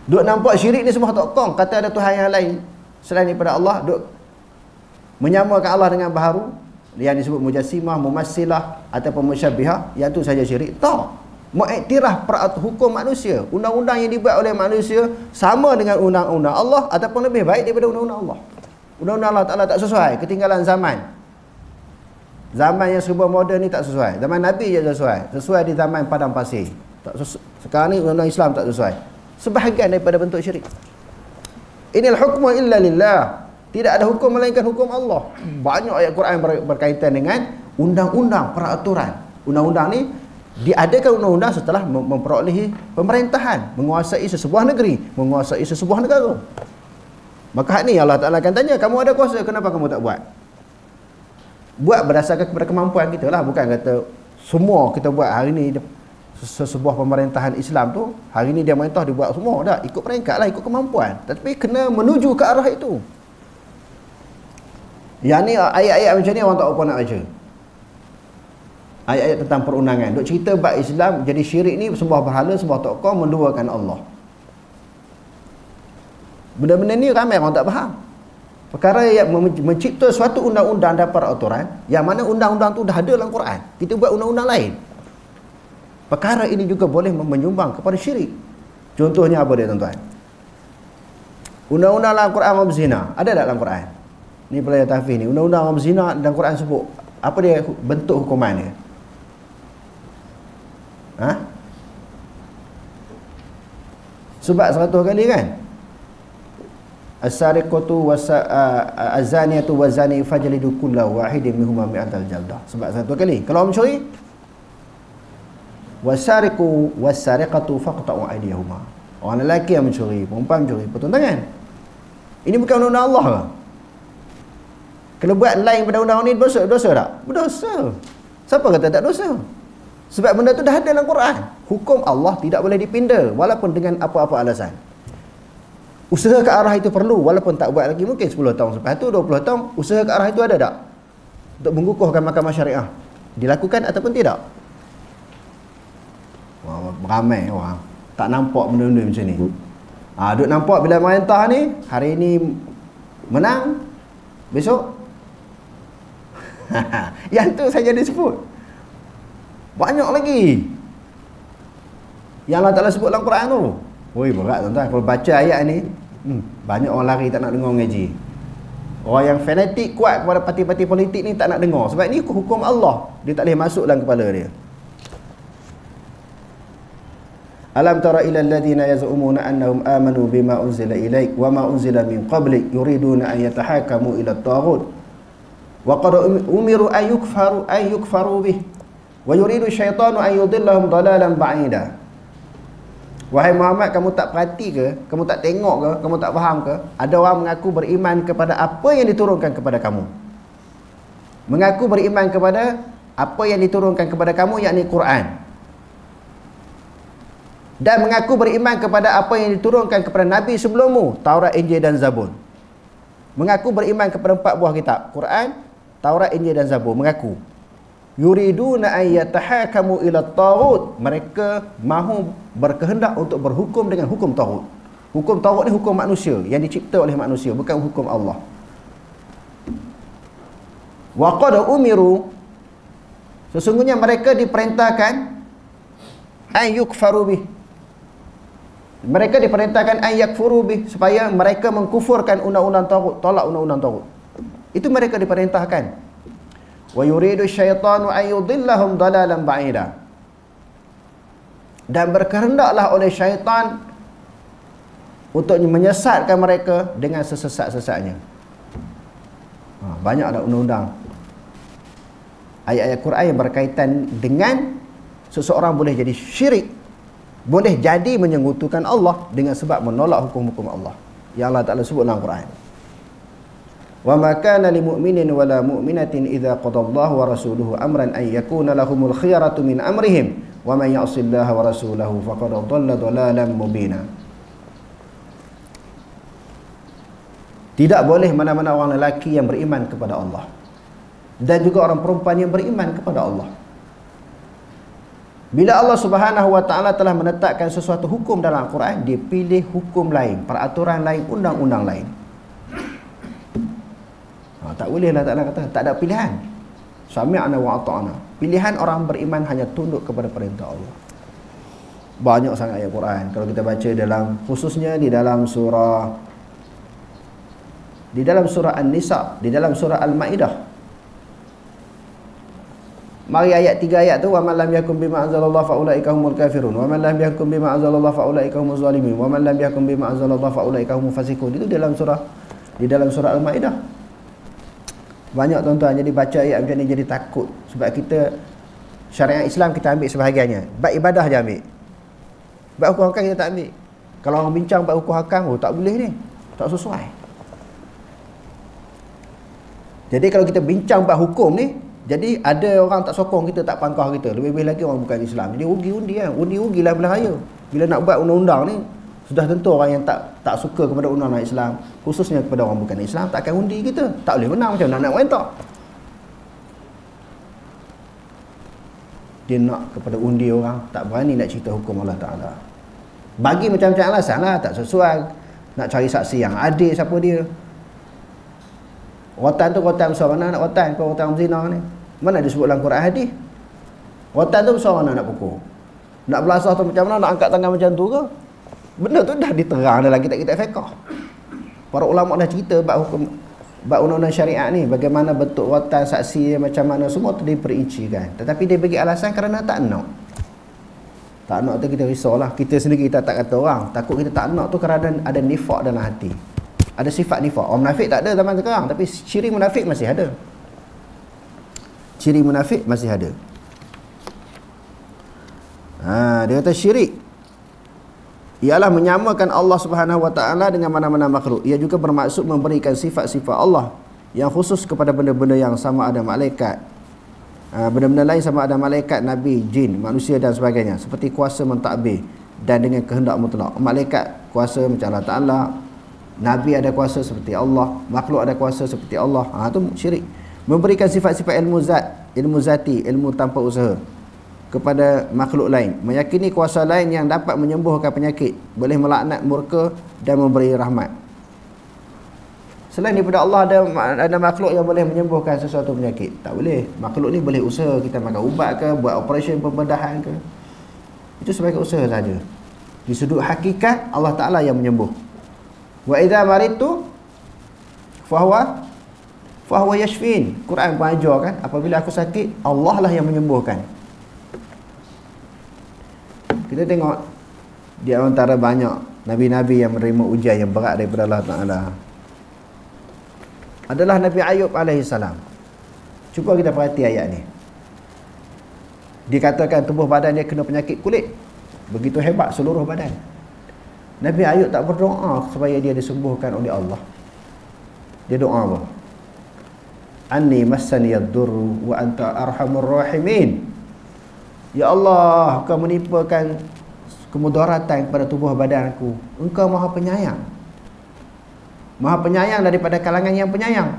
Duk nampak syirik ni sembah tokong, kata ada Tuhan yang lain selain daripada Allah, duk menyamakan Allah dengan baharu, yang disebut mujassimah, mumassilah ataupun musyabbihah, yang tu saja syirik. Tak. Mengiktiraf hukum manusia, undang-undang yang dibuat oleh manusia sama dengan undang-undang Allah ataupun lebih baik daripada undang-undang Allah. Undang-undang Allah Ta'ala tak sesuai, ketinggalan zaman. Zaman yang serba moden ni tak sesuai. Zaman Nabi je sesuai di zaman padang pasir. Sekarang ni undang-undang Islam tak sesuai. Sebahagian daripada bentuk syirik. Inil hukmu illa lillah. Tidak ada hukum melainkan hukum Allah. Banyak ayat Quran berkaitan dengan undang-undang, peraturan. Undang-undang ni Diadakan undang-undang setelah memperolehi pemerintahan, menguasai sesebuah negeri, menguasai sesebuah negara. Maka hak ni Allah Ta'ala akan tanya, kamu ada kuasa, kenapa kamu tak buat? Buat berdasarkan kepada kemampuan kita lah. Bukan kata semua kita buat hari ni. Sesebuah pemerintahan Islam tu, hari ni dia merintah, dia buat semua. Tak, ikut peringkat lah, ikut kemampuan. Tapi kena menuju ke arah itu. Yang ni ayat-ayat macam ni orang tak apa nak baca. Ayat-ayat tentang perundangan. Duk cerita bab Islam jadi syirik ni, sembah berhala, sembah tokoh, menduakan Allah. Benda-benda ni ramai orang tak faham. Perkara yang mencipta suatu undang-undang dan peraturan, yang mana undang-undang tu dah ada dalam Quran. Kita buat undang-undang lain. Perkara ini juga boleh menyumbang kepada syirik. Contohnya apa dia tuan-tuan? Undang-undang dalam Quran bab zina. Ada tak dalam Quran? Ni pelajar tahfiz ni. Undang-undang bab zina dalam Quran sebut. Apa dia bentuk hukuman dia? Ha? Sebab 100 kali kan? As-sariqatu az-zaniyatu waz-zani fajlidu kullu wahidin minhuma mi'atal jaldah. Sebab 100 kali. Kalau orang mencuri, was-sariqu was-sariqatu faqta'u aydiyahuma. Orang lelaki yang mencuri, perempuan mencuri, potong tangan. Ini bukan undang-undang Allah ke? Kalau buat lain pada undang-undang ni dosa tak? Berdosa. Siapa kata tak dosa? Sebab benda tu dah ada dalam Quran. Hukum Allah tidak boleh dipinda walaupun dengan apa-apa alasan. Usaha ke arah itu perlu, walaupun tak buat lagi, mungkin 10 tahun selepas tu, 20 tahun, usaha ke arah itu ada tak? Untuk mengukuhkan mahkamah syariah. Dilakukan ataupun tidak? Wah, ramai orang tak nampak benda-benda macam ni. Duk nampak bila merintah ni, hari ni menang, besok yang tu saja disebut. Banyak lagi yang Allah Ta'ala sebut dalam Quran tu. Oi, berat tuan-tuan. Kalau baca ayat ni, banyak orang lari tak nak dengar ngaji. Orang yang fanatik kuat kepada parti-parti politik ni tak nak dengar. Sebab ni hukum Allah, dia tak boleh masuk dalam kepala dia. Alam tara ila alladhina yaz'umuna annahum amanu bima unzila ilaik wa ma unzila min qablik yuriduna an yatahakamu ila at-taghut wa qad umiru an yukfaru bih wa yuridu syaitanu an yudillahum dalalan ba'ida. Wahai Muhammad, kamu tak perhati ke? Kamu tak tengok ke? Kamu tak faham ke? Ada orang mengaku beriman kepada apa yang diturunkan kepada kamu. Mengaku beriman kepada apa yang diturunkan kepada kamu, yakni Quran. Dan mengaku beriman kepada apa yang diturunkan kepada Nabi sebelummu, Taurat, Injil dan Zabur. Mengaku beriman kepada 4 buah kitab, Quran, Taurat, Injil dan Zabur. Mengaku. Yuriduna an yatahakamu ila at-taghut. Mereka mahu berkehendak untuk berhukum dengan hukum taghut. Hukum taghut ni hukum manusia yang dicipta oleh manusia, bukan hukum Allah. Wa qad umiru, sesungguhnya mereka diperintahkan an yukfaru bih. Mereka diperintahkan an yakfuru bih, supaya mereka mengkufurkan undang-undang taghut, tolak undang-undang taghut. Itu mereka diperintahkan. Wa yuridu syaitanu an yudillahum dalalan ba'ida. Dan berkehendaklah oleh syaitan untuk menyesatkan mereka dengan sesesat-sesatnya. Banyak ada undang-undang, ayat-ayat Quran yang berkaitan dengan seseorang boleh jadi syirik, boleh jadi menyekutukan Allah dengan sebab menolak hukum-hukum Allah yang Allah Ta'ala sebut dalam Quran. Wa ma kana lil mu'minin wala mu'minatin idza qadallahu wa rasuluhu amran ay yakuna lahumul khiyaratu min amrihim wa man ya'sillaha wa rasulahu faqad dhalla dhalalan mubina. Tidak boleh mana-mana orang lelaki yang beriman kepada Allah dan juga orang perempuan yang beriman kepada Allah. Bila Allah Subhanahu wa taala telah menetapkan sesuatu hukum dalam Al-Quran, dia pilih hukum lain, peraturan lain, undang-undang lain. Tak boleh Allah Ta'ala kata tak ada pilihan. Sami'na wa ata'na. Pilihan orang beriman hanya tunduk kepada perintah Allah. Banyak sangat ayat Quran kalau kita baca dalam, khususnya di dalam surah An-Nisa, di dalam surah Al-Maidah. Mari ayat 3 ayat tu, wa man lam yakum bima anzalallahu fa ulaika humul kafirun wa man lam yakum bima anzalallahu fa ulaika humuz zalimin wa man lam yakum bima anzalallahu fa ulaika humul fasiqun. Itu di dalam surah Al-Maidah. Banyak tuan-tuan jadi baca ayat macam ni jadi takut sebab kita Syariat Islam kita ambil sebahagiannya. Bab ibadah je ambil. Bab hukum hakam kita tak ambil. Kalau orang bincang bab hukum hakam, oh tak boleh ni. Tak sesuai. Jadi kalau kita bincang bab hukum ni, jadi ada orang tak sokong kita, tak pangkah kita. Lebih-lebih lagi orang bukan Islam. Jadi undi-undi kan. Undi-undi lah belah raya. Bila nak buat undang-undang ni, sudah tentu orang yang tak suka kepada undang-undang Islam, khususnya kepada orang bukan Islam, tak akan undi kita. Tak boleh menang, macam nak rentak. Dia nak kepada undi orang, tak berani nak cerita hukum Allah Ta'ala. Bagi macam-macam alasan lah, tak sesuai. Nak cari saksi yang adil, siapa dia. Rotan tu rotan besar mana nak rotan? Kau rotan zina ni. Mana disebut dalam Quran hadis? Rotan tu besar mana nak pukul? Nak belasah tu macam mana? Nak angkat tangan macam tu ke? Benda tu dah diterang dalam kitab-kitab fiqh. Para ulama dah cerita bab hukum, bab undang-undang syariat ni, bagaimana bentuk rotan, saksi, macam mana, semua tu diperincikan. Tetapi dia bagi alasan kerana tak nak. Tak nak tu kita risaulah. Kita sendiri kita tak kata orang. Takut kita tak nak tu kerana ada nifak dalam hati. Ada sifat nifak. Orang munafik tak ada zaman sekarang, tapi ciri munafik masih ada. Ciri munafik masih ada. Dia kata syirik ialah menyamakan Allah Subhanahu Wa Taala dengan mana-mana makhluk. Ia juga bermaksud memberikan sifat-sifat Allah yang khusus kepada benda-benda yang sama ada malaikat, benda-benda lain sama ada malaikat, nabi, jin, manusia dan sebagainya, seperti kuasa mentadbir dan dengan kehendak mutlak. Malaikat kuasa macam Allah Taala, nabi ada kuasa seperti Allah, makhluk ada kuasa seperti Allah. Itu syirik. Memberikan sifat-sifat ilmu zat, ilmu zati, ilmu tanpa usaha kepada makhluk lain, meyakini kuasa lain yang dapat menyembuhkan penyakit, boleh melaknat murka dan memberi rahmat. Selain daripada Allah ada makhluk yang boleh menyembuhkan sesuatu penyakit? Tak boleh. Makhluk ni boleh usaha kita makan ubat ke, buat operasi pembedahan ke, itu sebagai usaha saja. Di sudut hakikat Allah Ta'ala yang menyembuh. Wa idza maritu fahuwa yashfin. Quran pun ajar kan, apabila aku sakit, Allah lah yang menyembuhkan. Kita tengok di antara banyak nabi-nabi yang menerima ujian yang berat daripada Allah Ta'ala adalah Nabi Ayub alaihissalam. Cuba kita perhati ayat ni. Dikatakan tubuh badan dia kena penyakit kulit. Begitu hebat seluruh badan. Nabi Ayub tak berdoa supaya dia disembuhkan oleh Allah. Dia doa apa? Anni massaniyad durru wa anta arhamur rahimin. Ya Allah, Engkau menimpakan kemudaratan kepada tubuh badanku. Engkau Maha Penyayang. Maha Penyayang daripada kalangan yang penyayang.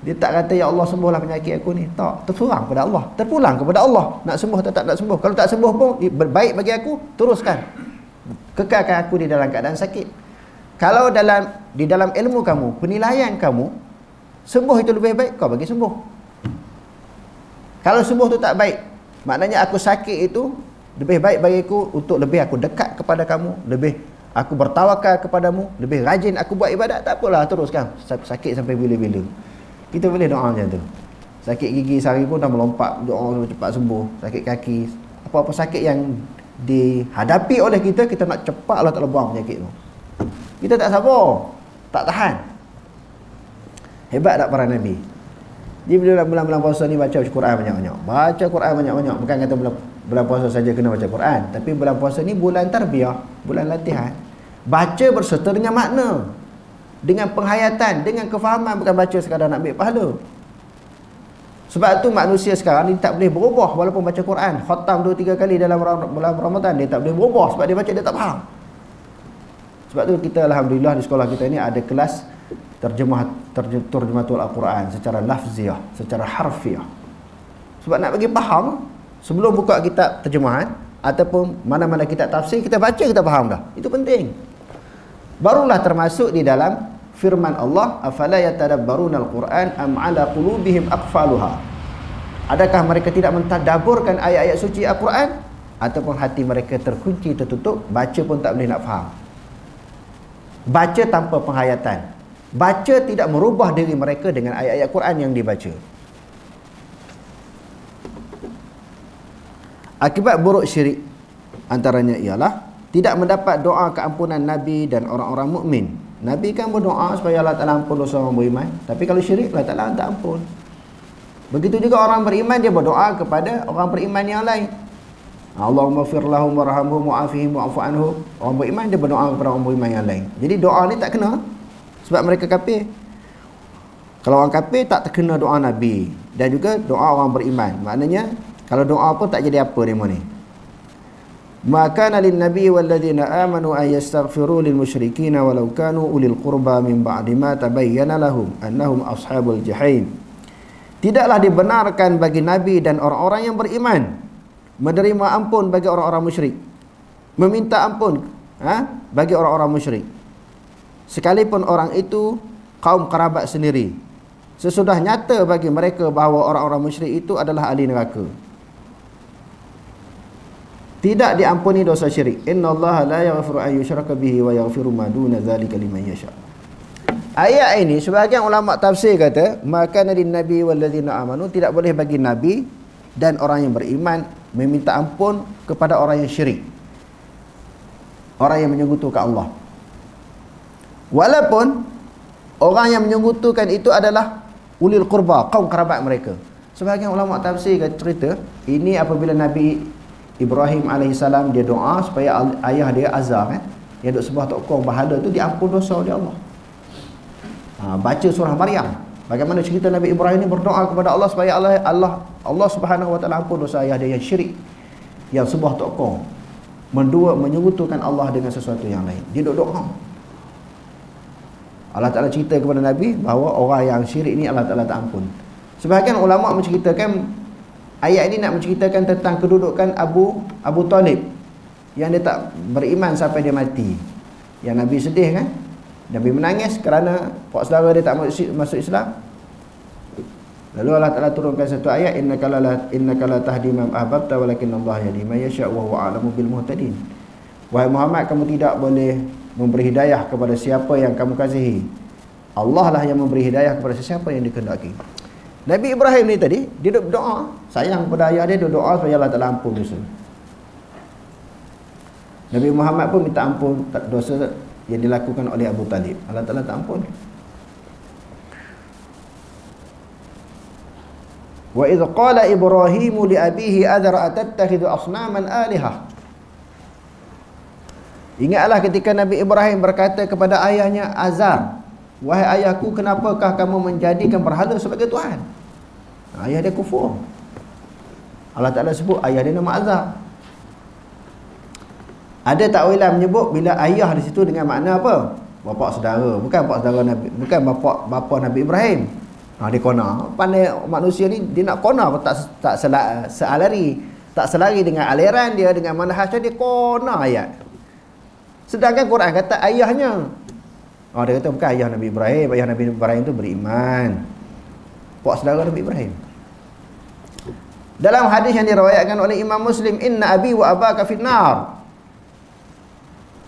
Dia tak kata ya Allah sembuhlah penyakit aku ni. Tak, terserang kepada Allah, terpulang kepada Allah. Nak sembuh atau tak nak sembuh. Kalau tak sembuh pun baik bagi aku, teruskan. Kekalkan aku di dalam keadaan sakit. Kalau di dalam ilmu kamu, penilaian kamu, sembuh itu lebih baik, kau bagi sembuh. Kalau sembuh tu tak baik, maknanya aku sakit itu lebih baik bagiku untuk lebih aku dekat kepada kamu, lebih aku bertawakal kepadamu, lebih rajin aku buat ibadat. Tak apalah, teruskan. Sakit sampai bila-bila. Kita boleh doa macam tu. Sakit gigi sehari pun dah melompat, doa cepat sembuh. Sakit kaki, apa-apa sakit yang dihadapi oleh kita, kita nak cepat Allah Ta'ala buang penyakit tu. Kita tak sabar, tak tahan. Hebat tak para Nabi? Dia bila bulan-bulan puasa ni baca Quran banyak-banyak. Baca Quran banyak-banyak. Bukan kata bulan puasa saja kena baca Quran, tapi bulan puasa ni bulan tarbiyah, bulan latihan. Baca berserta dengan makna, dengan penghayatan, dengan kefahaman, bukan baca sekadar nak ambil pahala. Sebab tu manusia sekarang ni tak boleh berubah walaupun baca Quran. Khatam 2-3 kali dalam bulan Ramadan, dia tak boleh berubah sebab dia baca dia tak faham. Sebab tu kita alhamdulillah di sekolah kita ni ada kelas terjematul Al-Quran secara lafziah, secara harfiah. Sebab nak bagi faham, sebelum buka kitab terjemahan ataupun mana-mana kitab tafsir, kita baca kita faham dah. Itu penting. Barulah termasuk di dalam firman Allah, afala yatadabbaruna al-Quran am ala qulubihim aqfaluha. Adakah mereka tidak mentadabburkan ayat-ayat suci Al-Quran ataupun hati mereka terkunci, tertutup, baca pun tak boleh nak faham. Baca tanpa penghayatan. Baca tidak merubah diri mereka dengan ayat-ayat Quran yang dibaca. Akibat buruk syirik antaranya ialah tidak mendapat doa keampunan Nabi dan orang-orang mukmin. Nabi kan berdoa supaya Allah Ta'ala ampun dosa orang beriman, tapi kalau syirik Allah Ta'ala tak ampun. Begitu juga orang beriman, dia berdoa kepada orang beriman yang lain. Allahumma fir lahum warhamhum wa'afihim wa'fu anhum. Orang beriman dia berdoa kepada orang beriman yang lain. Jadi doa ni tak kena sebab mereka kafir. Kalau orang kafir tak terkena doa Nabi, dan juga doa orang beriman. Maknanya kalau doa pun tak jadi apa demo ni. Maka lin nabi wal ladzina amanu ay yastaghfiru lil musyrikin walau kanu ulil qurba min ba'di ma tabayyana lahum annahum ashabul jahim. Tidaklah dibenarkan bagi nabi dan orang-orang yang beriman menerima ampun bagi orang-orang musyrik, meminta ampun bagi orang-orang musyrik, sekalipun orang itu kaum kerabat sendiri, sesudah nyata bagi mereka bahawa orang-orang musyrik itu adalah ahli neraka. Tidak diampuni dosa syirik. Innallaha la yaghfiru an yushraka bihi wa yaghfiru ma duna dzalika liman yasha. Ayat ini sebahagian ulama tafsir kata, maka lin nabi wal ladzina amanu, tidak boleh bagi nabi dan orang yang beriman meminta ampun kepada orang yang syirik, orang yang menyekutukan Allah. Walaupun orang yang menyekutukan itu adalah ulil qurba, kaum kerabat mereka. Sebahagian ulama tafsir kata, cerita ini apabila Nabi Ibrahim alaihissalam dia doa supaya ayah dia Azar yang duk sembah tokong berhala tu diampun dosa oleh Allah. Baca surah Maryam, bagaimana cerita Nabi Ibrahim ni berdoa kepada Allah supaya Allah Subhanahu wa taala ampun dosa ayah dia yang syirik, yang sembah tokong, menyekutukan Allah dengan sesuatu yang lain. Dia duk doa. Allah Taala cerita kepada Nabi bahawa orang yang syirik ni Allah Taala tak ampun. Sebahagian ulama menceritakan ayat ini nak menceritakan tentang kedudukan Abu Talib yang dia tak beriman sampai dia mati. Yang Nabi sedih kan? Nabi menangis kerana pak saudara dia tak masuk Islam. Lalu Allah Taala turunkan satu ayat, innaka la tahdi man ahbabta walakinnallaha yahdi man yasha wa huwa a'lamu bil muhtadin. Wahai Muhammad, kamu tidak boleh memberi hidayah kepada siapa yang kamu kasihi. Allah lah yang memberi hidayah kepada sesiapa yang dikehendaki. Nabi Ibrahim ni tadi, dia duduk berdoa, sayang kepada ayah dia, duduk doa supaya Allah Taala ampun dosa. Nabi Muhammad pun minta ampun dosa yang dilakukan oleh Abu Talib. Allah Taala tak ampun. Wa idh qala Ibrahim li abihi adhar atattakhidhu asnaman alihah. Ingatlah ketika Nabi Ibrahim berkata kepada ayahnya Azar, wahai ayahku, kenapakah kamu menjadikan berhala sebagai Tuhan? Ayah dia kufur. Allah Ta'ala sebut ayah dia nama Azar. Ada takwilan menyebut bila ayah di situ dengan makna apa? Bapa saudara, bukan bapa saudara Nabi, bukan bapa Nabi Ibrahim. Dia kona. Pandai manusia ni, dia nak kona tak selari dengan aliran dia, dengan manhaj dia kona ayat. Sedangkan Quran kata ayahnya. Dia kata bukan ayah Nabi Ibrahim. Ayah Nabi Ibrahim tu beriman, pak saudara Nabi Ibrahim. Dalam hadis yang diriwayatkan oleh Imam Muslim, inna abi wa abaka finnar,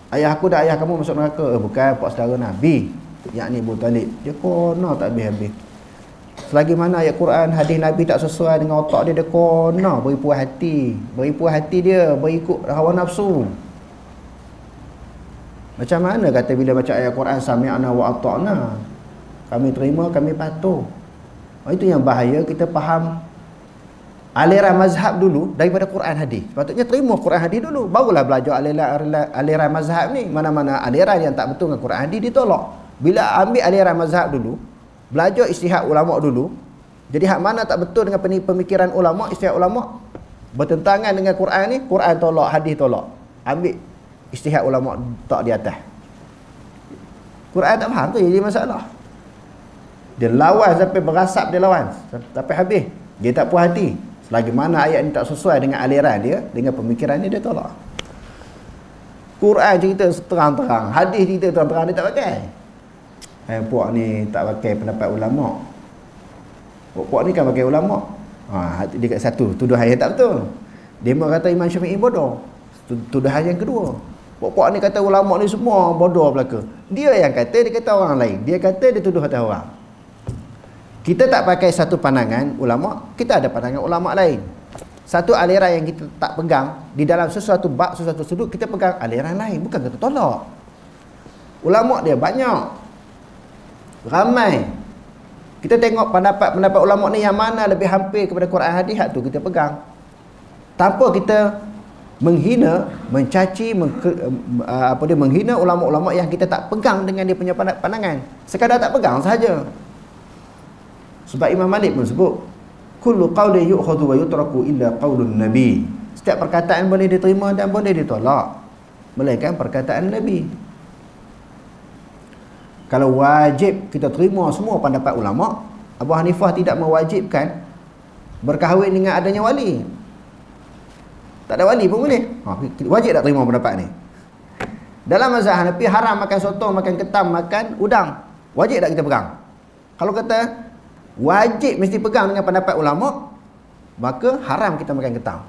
ayahku dan ayah kamu masuk neraka. Bukan pak saudara Nabi, yakni Abu Talib. Dia kona tak habis-habis. Selagi mana ayat Quran, hadis Nabi tak sesuai dengan otak dia, dia kona beri puas hati dia, berikut hawa nafsu. Macam mana kata bila baca ayat Quran sami'na wa ata'na, kami terima, kami patuh. Itu yang bahaya, kita faham aliran mazhab dulu daripada Quran hadis. Sepatutnya terima Quran hadis dulu, barulah belajar aliran mazhab ni. Mana-mana aliran yang tak betul dengan Quran hadis ditolak. Bila ambil aliran mazhab dulu, belajar ijtihad ulama dulu, jadi hak mana tak betul dengan pemikiran ulama, ijtihad ulama bertentangan dengan Quran ni, Quran tolak, hadis tolak, ambil ijtihad ulama tak di atas. Quran tak faham tu jadi masalah. Dia lawan sampai berasap, dia lawan sampai habis. Dia tak puas hati. Selagi mana ayat ni tak sesuai dengan aliran dia, dengan pemikiran dia tolak. Quran cerita terang-terang, hadis cerita terang-terang, dia tak pakai. Puak ni tak pakai pendapat ulama. Puak ni kan pakai ulama. Dia kat satu, tuduhan yang tak betul. Dia kata Imam Syafi'i bodoh. Tuduhan yang kedua. Puak ni kata ulama ni semua bodoh belaka. Dia yang kata, dia kata orang lain. Dia kata, dia tuduh atas orang. Kita tak pakai satu pandangan ulama, kita ada pandangan ulama lain. Satu aliran yang kita tak pegang, di dalam sesuatu bab, sesuatu sudut, kita pegang aliran lain, bukan kita tolak. Ulama dia banyak, ramai. Kita tengok pendapat ulama ni yang mana lebih hampir kepada Quran hadis, hak tu kita pegang. Tanpa kita menghina, mencaci, menghina ulama-ulama yang kita tak pegang dengan dia punya pandangan. Sekadar tak pegang sahaja. Sebab Imam Malik pun sebut, kullu qawli yu'khadhu wa yutraku illa qawlun nabi. Setiap perkataan boleh diterima dan boleh ditolak, melainkan perkataan Nabi. Kalau wajib kita terima semua pendapat ulama, Abu Hanifah tidak mewajibkan berkahwin dengan adanya wali. Tak ada wali pun boleh. Wajib tak terima pendapat ni? Dalam mazhab Hanafi haram makan sotong, makan ketam, makan udang. Wajib tak kita pegang? Kalau kata wajib mesti pegang dengan pendapat ulama, maka haram kita makan ketam,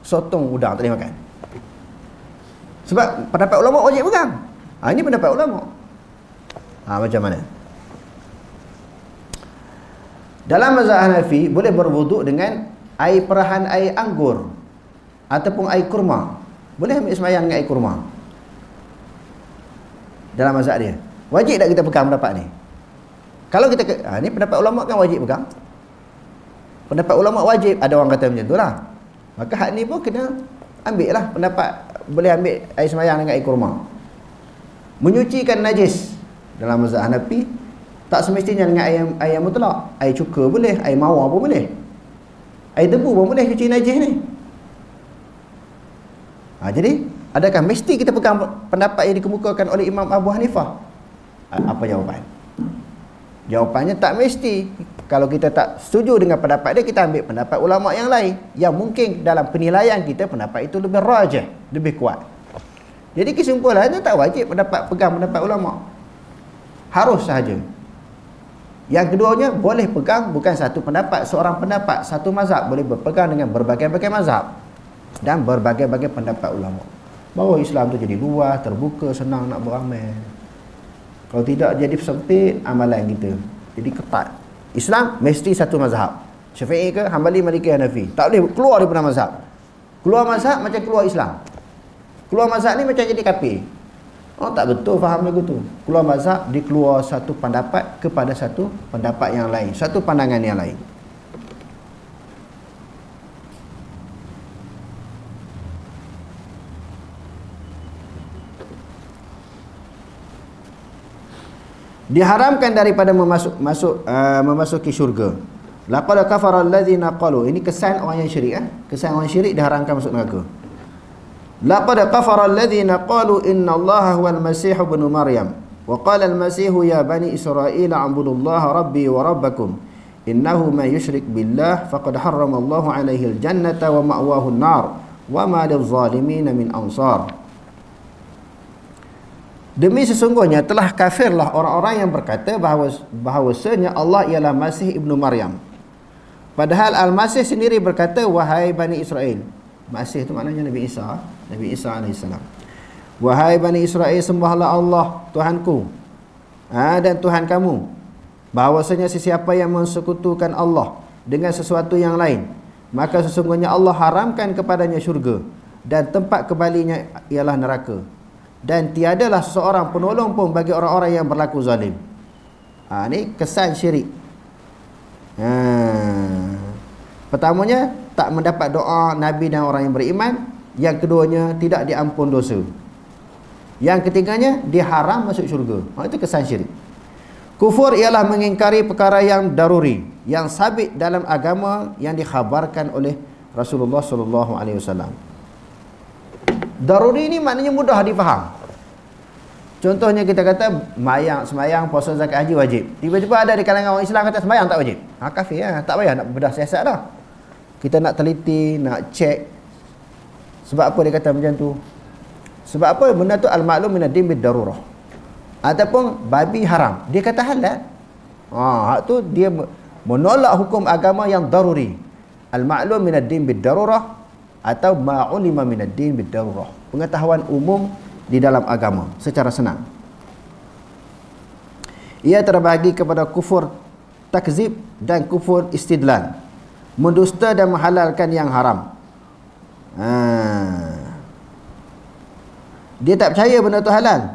sotong, udang tak boleh makan. Sebab pendapat ulama wajib pegang. Ini pendapat ulama. Macam mana? Dalam mazhab Hanafi boleh berwuduk dengan air perahan air anggur ataupun air kurma. Boleh ambil sembahyang dengan air kurma. Dalam mazhab dia. Wajib tak kita pegang pendapat ni? Kalau kita ni pendapat ulama kan wajib pegang. Pendapat ulama wajib, ada orang kata macam itulah. Maka hak ni pun kena ambil lah pendapat, boleh ambil air sembahyang dengan air kurma. Menyucikan najis dalam mazhab Hanafi tak semestinya dengan air mutlak. Air cuka boleh, air mawar pun boleh, air debu pun boleh cuci najis ni. Jadi adakah mesti kita pegang pendapat yang dikemukakan oleh Imam Abu Hanifah? Apa jawapan? Jawapannya tak mesti. Kalau kita tak setuju dengan pendapat dia, kita ambil pendapat ulama yang lain yang mungkin dalam penilaian kita pendapat itu lebih rajih, lebih kuat. Jadi kesimpulannya tak wajib pegang pendapat ulama, harus sahaja. Yang keduanya boleh pegang bukan satu pendapat, seorang pendapat, satu mazhab, boleh berpegang dengan berbagai-bagai mazhab dan berbagai-bagai pendapat ulama. Bahawa Islam tu jadi luas, terbuka, senang nak beramal. Kalau tidak jadi sempit amalan kita, jadi ketat. Islam mesti satu mazhab, Syafi'i ke, Hanbali, Maliki, Hanafi. Tak boleh keluar daripada mazhab. Keluar mazhab macam keluar Islam. Keluar mazhab ni macam jadi kafir. Tak betul faham lagu tu. Keluar mazhab, dikeluar satu pendapat kepada satu pendapat yang lain, satu pandangan yang lain. Diharamkan daripada memasuki syurga. Laqad kafara allazina qalu. Ini kesan orang yang syirik, kesan orang syirik diharamkan masuk neraka. Laqad kafara allazina qalu innallaha huwal masih ibn maryam wa qala al-masih ya bani israil a'budullaha rabbi wa rabbakum innahu man yushrik billah faqad harrama Allahu alaihi al-jannata wa ma'wahu an-nar wa ma lidh-dhalimin min ansar. Demi sesungguhnya telah kafirlah orang-orang yang berkata bahawasanya Allah ialah Masih ibnu Maryam. Padahal Al-Masih sendiri berkata, wahai Bani Israel. Masih itu maknanya Nabi Isa AS. Wahai Bani Israel, sembahlah Allah Tuhanku dan Tuhan kamu. Bahawasanya sesiapa yang mensekutukan Allah dengan sesuatu yang lain, maka sesungguhnya Allah haramkan kepadanya syurga dan tempat kembalinya ialah neraka. Dan tiadalah seorang penolong pun bagi orang-orang yang berlaku zalim. Ni kesan syirik. Pertamanya, tak mendapat doa Nabi dan orang yang beriman. Yang keduanya, tidak diampun dosa. Yang ketiganya, diharam masuk syurga. Itu kesan syirik. Kufur ialah mengingkari perkara yang daruri, yang sabit dalam agama yang dikhabarkan oleh Rasulullah SAW. Daruri ni maknanya mudah difaham. Contohnya kita kata semayang, puasa, zakat, haji wajib. Tiba-tiba ada di kalangan orang Islam kata semayang tak wajib. Kafir lah. Tak payah nak bedah siasat dah. Kita nak teliti, nak cek. Sebab apa dia kata macam tu? Sebab apa? Benda tu al-ma'lum minad-din bid-darurah. Ataupun babi haram. Dia kata halal. Hak tu dia menolak hukum agama yang daruri. Al-ma'lum minad-din bid-darurah atau ma'ulima minad-din bid-darurah. Pengetahuan umum di dalam agama secara senang. Ia terbahagi kepada kufur takzib dan kufur istidlal, mendusta dan menghalalkan yang haram. Dia tak percaya benda tu halal.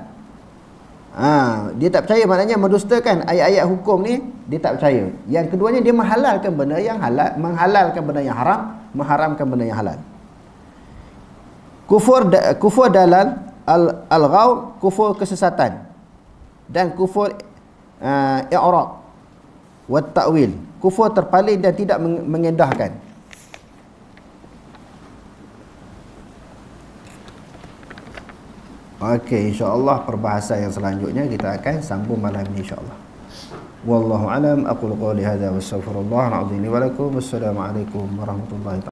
Dia tak percaya, maknanya mendustakan ayat-ayat hukum ni, dia tak percaya. Yang keduanya, dia menghalalkan benda yang halal, menghalalkan benda yang haram, mengharamkan benda yang halal. Kufur dalal, al-ghaw, kufur kesesatan, dan kufur i'rad wa ta'wil, kufur terpaling dan tidak mengendahkan. Okey, insya-Allah perbahasan yang selanjutnya kita akan sambung malam ini insya-Allah. Wallahu alam, aqulu qouli hadza wa astaghfirullah al-azim li wa lakum. Wassalamu alaikum warahmatullahi